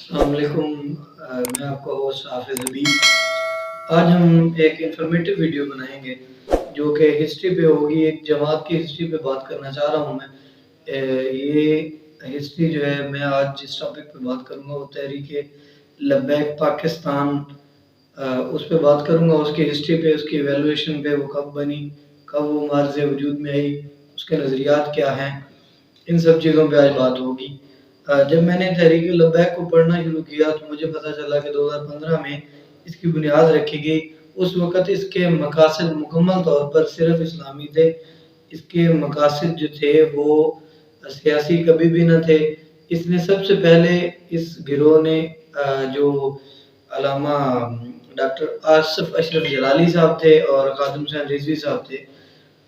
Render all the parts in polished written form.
السلام علیکم، میں آپ کا ہوسٹ حافظ حبیب۔ آج ہم ایک انفارمیٹیو ویڈیو بنائیں گے جو کہ ہسٹری پہ ہوگی۔ ایک جماعت کی ہسٹری پہ بات کرنا چاہ رہا ہوں میں۔ یہ ہسٹری جو ہے، میں آج جس ٹاپک پہ بات کروں گا وہ تحریک لبیک پاکستان، اس پہ بات کروں گا، اس کی ہسٹری پہ، اس کی ایویلویشن پہ، وہ کب بنی، کب وہ معرض وجود میں آئی، اس کے نظریات کیا ہیں، ان سب چیزوں پہ آج بات ہوگی۔ جب میں نے تحریک لبیک کو پڑھنا شروع کیا تو مجھے پتہ چلا کہ 2015 میں اس کی بنیاد رکھی گئی۔ اس وقت اس کے مقاصد مکمل طور پر صرف اسلامی تھے۔ اس کے مقاصد جو تھے وہ سیاسی کبھی بھی نہ تھے۔ اس نے سب سے پہلے، اس گروہ نے، جو علامہ ڈاکٹر آصف اشرف جلالی صاحب تھے اور خادم حسین رضوی صاحب تھے،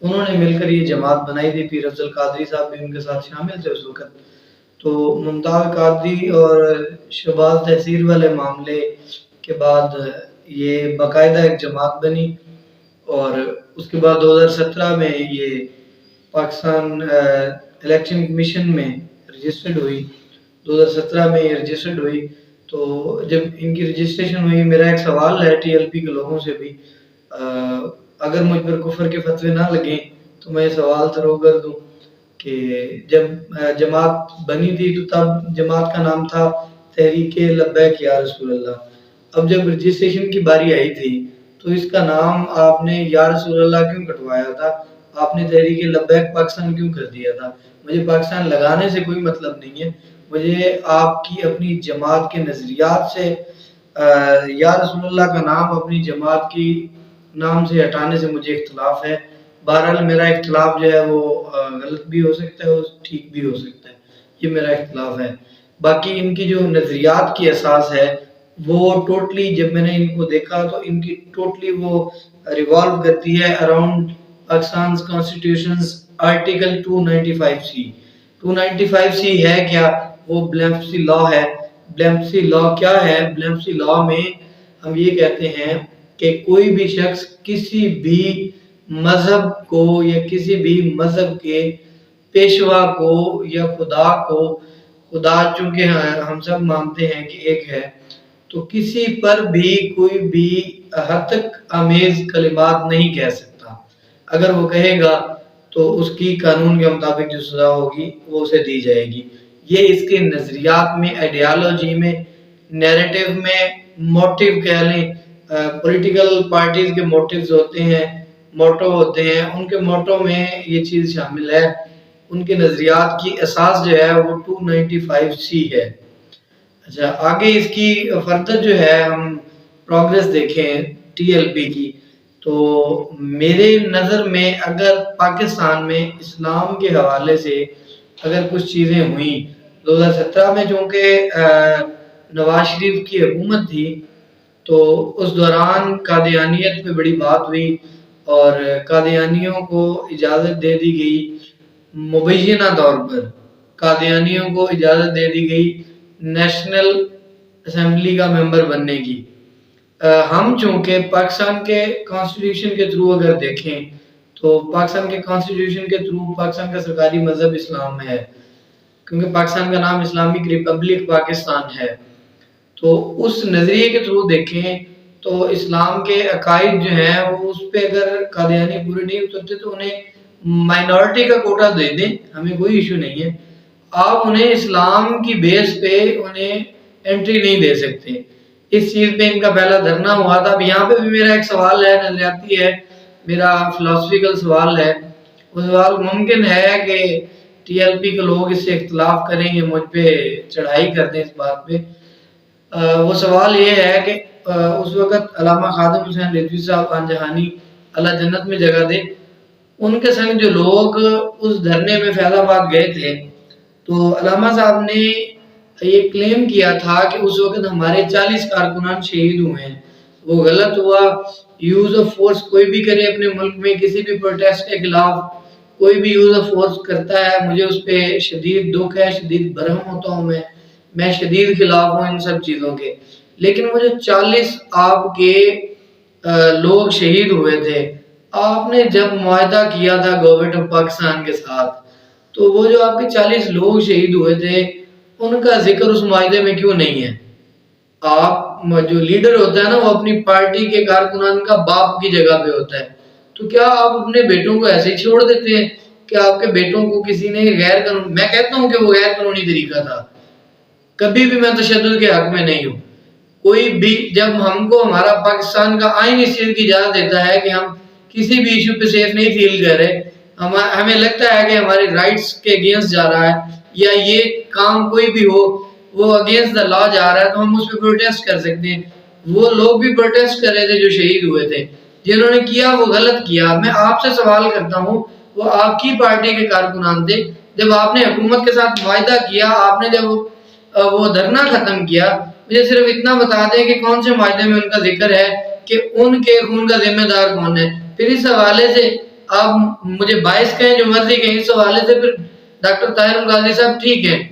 انہوں نے مل کر یہ جماعت بنائی تھی۔ پیر افضل قادری صاحب بھی ان کے ساتھ شامل تھے اس وقت۔ تو ممتاز قادری اور شہباز تحصیل والے معاملے کے بعد یہ باقاعدہ ایک جماعت بنی، اور اس کے بعد 2017 میں یہ پاکستان الیکشن کمیشن میں رجسٹرڈ ہوئی۔ 2017 میں یہ رجسٹرڈ ہوئی۔ تو جب ان کی رجسٹریشن ہوئی، میرا ایک سوال ہے ٹی ایل پی کے لوگوں سے بھی، اگر مجھ پر کفر کے فتوے نہ لگیں تو میں یہ سوال ضرور کر دوں کہ جب جماعت بنی تھی تو تب جماعت کا نام تھا تحریک لبیک یا رسول اللہ۔ اب جب رجسٹریشن کی باری آئی تھی تو اس کا نام آپ نے یا رسول اللہ کیوں کٹوایا تھا؟ آپ نے تحریک لبیک پاکستان کیوں کر دیا تھا؟ مجھے پاکستان لگانے سے کوئی مطلب نہیں ہے، مجھے آپ کی اپنی جماعت کے نظریات سے یا رسول اللہ کا نام اپنی جماعت کی نام سے ہٹانے سے مجھے اختلاف ہے۔ بہرحال میرا اختلاف جو ہے وہ غلط بھی ہو سکتا ہے اور ٹھیک بھی ہو سکتا ہے، یہ میرا اختلاف ہے۔ باقی ان کی جو نظریات کی اساس ہے وہ ٹوٹلی، جب میں نے ان کو دیکھا تو ان کی ٹوٹلی وہ ریوالو کرتی ہے around Pakistan کانسٹیٹیوشنز article 295C۔ 295C ہے کیا؟ وہ بلیمفسی لا ہے۔ بلیمفسی لا کیا ہے؟ بلیمفسی لا میں ہم یہ کہتے ہیں کہ کوئی بھی شخص کسی بھی مذہب کو یا کسی بھی مذہب کے پیشوا کو یا خدا کو، خدا چونکہ ہم سب مانتے ہیں کہ ایک ہے، تو کسی پر بھی کوئی بھی ہتک آمیز کلمات نہیں کہہ سکتا۔ اگر وہ کہے گا تو اس کی قانون کے مطابق جو سزا ہوگی وہ اسے دی جائے گی۔ یہ اس کے نظریات میں، آئیڈیالوجی میں، نیریٹو میں، موٹیو کہہ لیں، پولیٹیکل پارٹیز کے موٹیوز ہوتے ہیں، موٹو ہوتے ہیں، ان کے موٹو میں یہ چیز شامل ہے۔ ان کے نظریات کی اساس جو ہے وہ 295C ہے۔ اچھا، آگے اس کی فردر جو ہے ہم پروگریس دیکھیں ٹی ایل پی کی، تو میرے نظر میں اگر پاکستان میں اسلام کے حوالے سے اگر کچھ چیزیں ہوئیں 2017 میں، چونکہ نواز شریف کی حکومت تھی تو اس دوران قادیانیت پہ بڑی بات ہوئی اور قادیانیوں کو اجازت دے دی گئی، مبینہ طور پر قادیانیوں کو اجازت دے دی گئی نیشنل اسمبلی کا ممبر بننے کی۔ ہم چونکہ پاکستان کے کانسٹیٹیوشن کے تھرو اگر دیکھیں تو پاکستان کے کانسٹیٹیوشن کے تھرو پاکستان کا سرکاری مذہب اسلام ہے، کیونکہ پاکستان کا نام اسلامک ریپبلک پاکستان ہے۔ تو اس نظریے کے تھرو دیکھیں تو اسلام کے عقائد جو ہیں وہ اس پہ اگر قادیانی پورے نہیں اترتے تو انہیں مائنورٹی کا کوٹا دے دیں، ہمیں کوئی ایشو نہیں ہے۔ آپ انہیں اسلام کی بیس پہ انہیں انٹری نہیں دے سکتے۔ اس چیز پہ ان کا پہلا دھرنا ہوا تھا۔ اب یہاں پہ بھی میرا ایک سوال ہے، نظریاتی ہے، میرا فلسفیکل سوال ہے۔ وہ سوال ممکن ہے کہ ٹی ایل پی کے لوگ اس سے اختلاف کریں گے، مجھ پہ چڑھائی کر دیں اس بات پہ۔ وہ سوال یہ ہے کہ اس وقت علامہ خادم حسین رضوی صاحب آن جہانی اللہ جنت میں جگہ دے، ان کے سنگ جو لوگ اس دھرنے میں فیض آباد گئے تھے، تو علامہ صاحب نے یہ کلیم کیا تھا کہ اس وقت ہمارے 40 کارکنان شہید ہوئے ہیں۔ وہ غلط ہوا۔ یوز آف فورس کوئی بھی کرے اپنے ملک میں کسی بھی پروٹیسٹ کے خلاف، کوئی بھی یوز آف فورس کرتا ہے، مجھے اس پہ شدید دکھ ہے، شدید برہم ہوتا ہوں میں شدید خلاف ہوں ان سب چیزوں کے۔ لیکن وہ جو 40 آپ کے لوگ شہید ہوئے تھے، آپ نے جب معاہدہ کیا تھا گورنمنٹ آف پاکستان کے ساتھ، تو وہ جو آپ کے 40 لوگ شہید ہوئے تھے ان کا ذکر اس معاہدے میں کیوں نہیں ہے؟ آپ جو لیڈر ہوتا ہے نا وہ اپنی پارٹی کے کارکنان کا باپ کی جگہ پہ ہوتا ہے، تو کیا آپ اپنے بیٹوں کو ایسے ہی چھوڑ دیتے ہیں کہ آپ کے بیٹوں کو کسی نے غیر قانونی، میں کہتا ہوں کہ وہ غیر قانونی طریقہ تھا، کبھی بھی میں تشدد کے حق میں نہیں ہوں، کوئی بھی جب ہم کو ہمارا پاکستان کا آئین اس چیز کی اجازت دیتا ہے کہ ہم کسی بھی ایشو پہ سیف نہیں فیل کر رہے، ہمیں لگتا ہے کہ ہمارے رائٹس کے اگینسٹ جا رہا ہے یا یہ کام کوئی بھی ہو وہ اگینسٹ دا لا جا رہا ہے تو ہم اس پہ پروٹیسٹ کر سکتے ہیں۔ وہ لوگ بھی پروٹیسٹ کر رہے تھے جو شہید ہوئے تھے، جنہوں نے کیا وہ غلط کیا۔ میں آپ سے سوال کرتا ہوں، وہ آپ کی پارٹی کے کارکنان تھے، جب آپ نے حکومت کے ساتھ معاہدہ کیا، آپ نے جب وہ دھرنا ختم کیا، مجھے صرف اتنا بتا دیں کہ کون سے معاہدے میں ان کا ذکر ہے کہ ان کے خون کا ذمہ دار کون ہے۔ پھر اس حوالے سے آپ مجھے باعث کہیں جو مرضی کہیں، اس حوالے سے پھر ڈاکٹر طاہر القادری صاحب ٹھیک ہیں،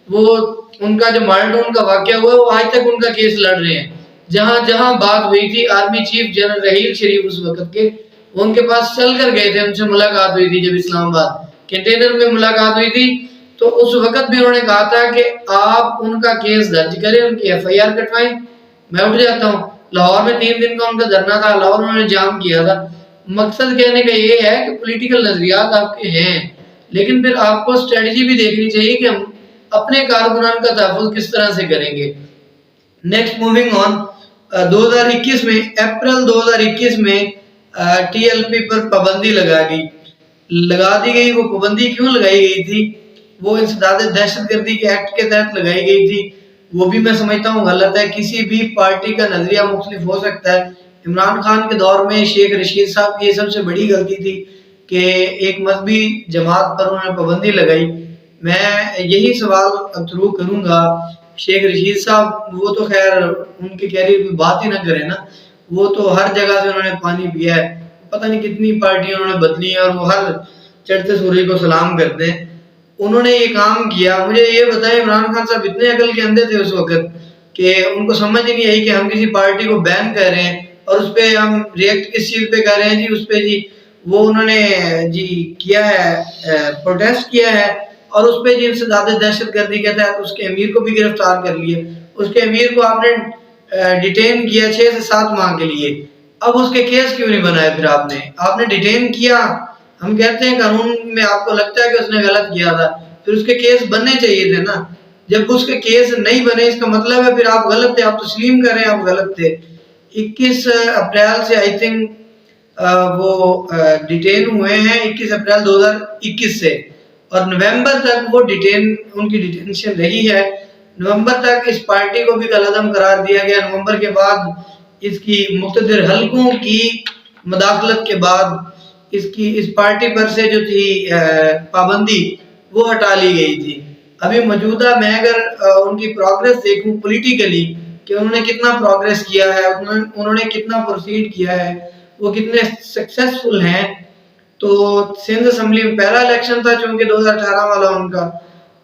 وہ ان کا جو مالڈون کا واقعہ ہوا ہے وہ آج تک ان کا کیس لڑ رہے ہیں۔ جہاں جہاں بات ہوئی تھی آرمی چیف جنرل رحیل شریف اس وقت کے، وہ ان کے پاس چل کر گئے تھے، ان سے ملاقات ہوئی تھی جب اسلام آباد کنٹینر میں ملاقات ہوئی تھی، تو اس وقت بھی انہوں نے کہا تھا کہ آپ ان کا کیس درج کریں، ان کی ایف آئی آر کٹوائیں۔ میں اٹھ جاتا ہوں، لاہور میں 3 دن کا ان کا دھرنا تھا، لاہور انہوں نے جام کیا تھا۔ مقصد کہنے کا یہ ہے کہ پولیٹیکل نظریات آپ کے ہیں، لیکن پھر آپ کو اسٹریٹجی بھی دیکھنی چاہیے کہ ہم اپنے کارکنان کا تحفظ کس طرح سے کریں گے۔ نیکسٹ موونگ آن، 2021 میں اپریل 2021 میں ٹی ایل پی پر پابندی لگا دی گئی۔ وہ پابندی کیوں لگائی گئی تھی؟ وہ انسداد دہشت گردی کے ایکٹ کے تحت لگائی گئی تھی، وہ بھی میں سمجھتا ہوں غلط ہے۔ کسی بھی پارٹی کا نظریہ مختلف ہو سکتا ہے۔ عمران خان کے دور میں شیخ رشید صاحب کی یہ سب سے بڑی غلطی تھی کہ ایک مذہبی جماعت پر انہوں نے پابندی لگائی۔ میں یہی سوال تھرو کروں گا، شیخ رشید صاحب وہ تو خیر ان کے کیریئر پہ بات ہی نہ کریں نا، وہ تو ہر جگہ سے انہوں نے پانی پیا ہے، پتہ نہیں کتنی پارٹیاں انہوں نے بدلی ہیں اور وہ ہر چڑھتے سورج کو سلام کرتے ہیں۔ انہوں نے یہ کام کیا، مجھے یہ بتائیں عمران خان صاحب اتنے عقل کے اندھے تھے اس وقت کہ ان کو سمجھ ہی نہیں آئی کہ ہم کسی پارٹی کو بین کر رہے ہیں اور اس پہ ہم ریئیکٹ کس چیز پہ کر رہے ہیں جی، اس پہ جی وہ انہوں نے جی کیا ہے پروٹیسٹ کیا ہے اور اس پہ جی انسداد دہشت گردی کے تحت اس کے امیر کو بھی گرفتار کر لیے۔ اس کے امیر کو آپ نے ڈیٹین کیا 6 سے 7 ماہ کے لیے، اب اس کے کیس کیوں نہیں بنایا؟ پھر آپ نے ڈیٹین کیا، ہم کہتے ہیں قانون میں آپ کو لگتا ہے کہ اس نے غلط کیا تھا، پھر اس کے کیس بننے چاہیے تھے نا۔ جب اس کے کیس نہیں بنے اس کا مطلب ہے پھر آپ غلط تھے، آپ تسلیم کریں آپ غلط تھے۔ 21 اپریل سے آئی تھنک وہ ڈیٹین ہوئے ہیں، 21 اپریل 2021 سے، اور نومبر تک وہ ان کی ڈیٹینشن رہی ہے۔ نومبر تک اس پارٹی کو بھی کالعدم قرار دیا گیا۔ نومبر کے بعد اس کی مقتدر حلقوں کی مداخلت کے بعد اس پارٹی پر سے جو تھی پابندی وہ ہٹا لی گئی تھی۔ ابھی موجودہ میں اگر ان کی پروگریس دیکھوں پولیٹیکلی کہ انہوں نے کتنا پروگریس کیا ہے، انہوں نے کتنا پروسیڈ کیا ہے، وہ کتنے سکسیسفل ہیں، تو سندھ اسمبلی میں پہلا الیکشن تھا چونکہ 2018 والا ان کا،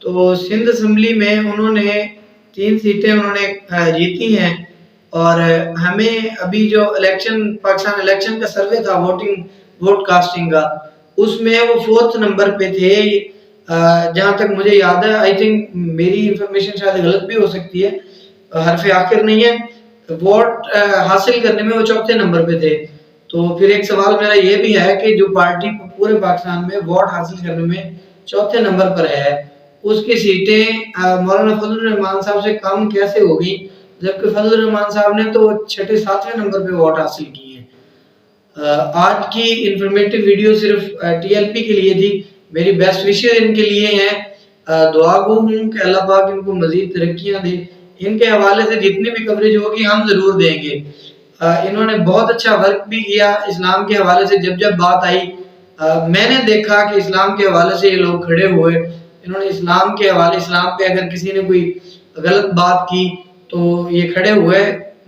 تو سندھ اسمبلی میں انہوں نے 3 سیٹیں انہوں نے جیتی ہیں، اور ہمیں ابھی جو الیکشن پاکستان الیکشن کا سروے تھا ووٹ کاسٹنگ کا، اس میں وہ 4تھ نمبر پہ تھے جہاں تک مجھے یاد ہے۔ آئی تھنک میری انفارمیشن شاید غلط بھی ہو سکتی ہے، حرف آخر نہیں ہے، ووٹ حاصل کرنے میں وہ 4تھے نمبر پہ تھے۔ تو پھر ایک سوال میرا یہ بھی ہے کہ جو پارٹی پورے پاکستان میں ووٹ حاصل کرنے میں 4تھے نمبر پر ہے، اس کی سیٹیں مولانا فضل الرحمان صاحب سے کم کیسے ہوگی، جبکہ فضل الرحمان صاحب نے تو 6 7ویں نمبر پہ ووٹ حاصل کی ہیں۔ آج کی انفارمیٹیو ویڈیو صرف ٹی ایل پی کے لیے تھی، میری بیسٹ وشر ان کے لیے ہیں، دعا گو ہوں کہ اللہ پاک ان کو مزید ترقیاں دے۔ ان کے حوالے سے جتنی بھی کوریج ہوگی ہم ضرور دیں گے۔ انہوں نے بہت اچھا ورک بھی کیا اسلام کے حوالے سے، جب بات آئی میں نے دیکھا کہ اسلام کے حوالے سے یہ لوگ کھڑے ہوئے، انہوں نے اسلام کے حوالے، اسلام پہ اگر کسی نے کوئی غلط بات کی تو یہ کھڑے ہوئے۔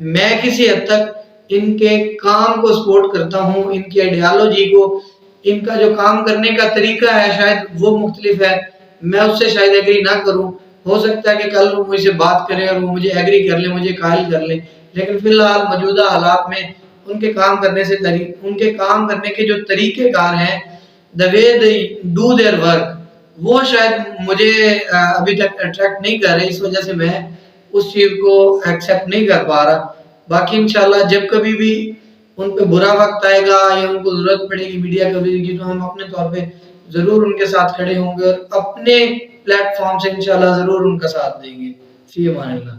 میں کسی حد تک ان کے کام کو سپورٹ کرتا ہوں، ان کی آئیڈیالوجی کو، ان کا جو کام کرنے کا طریقہ ہے شاید وہ مختلف ہے، میں اس سے شاید ایگری نہ کروں، ہو سکتا ہے کہ کل وہ مجھ سے بات کریں اور وہ مجھے ایگری کر لیں، مجھے قائل کر لیں، لیکن فی الحال موجودہ حالات میں ان کے کام کرنے کے جو طریقہ کار ہیں، the way they do their work، وہ شاید مجھے ابھی تک اٹریکٹ نہیں کر رہے، اس وجہ سے میں اس چیز کو ایکسیپٹ نہیں کر پا رہا. باقی انشاءاللہ جب کبھی بھی ان پہ برا وقت آئے گا یا ان کو ضرورت پڑے گی میڈیا کوریج کی تو ہم اپنے طور پہ ضرور ان کے ساتھ کھڑے ہوں گے اور اپنے پلیٹ فارم سے انشاءاللہ ضرور ان کا ساتھ دیں گے. فی امان اللہ.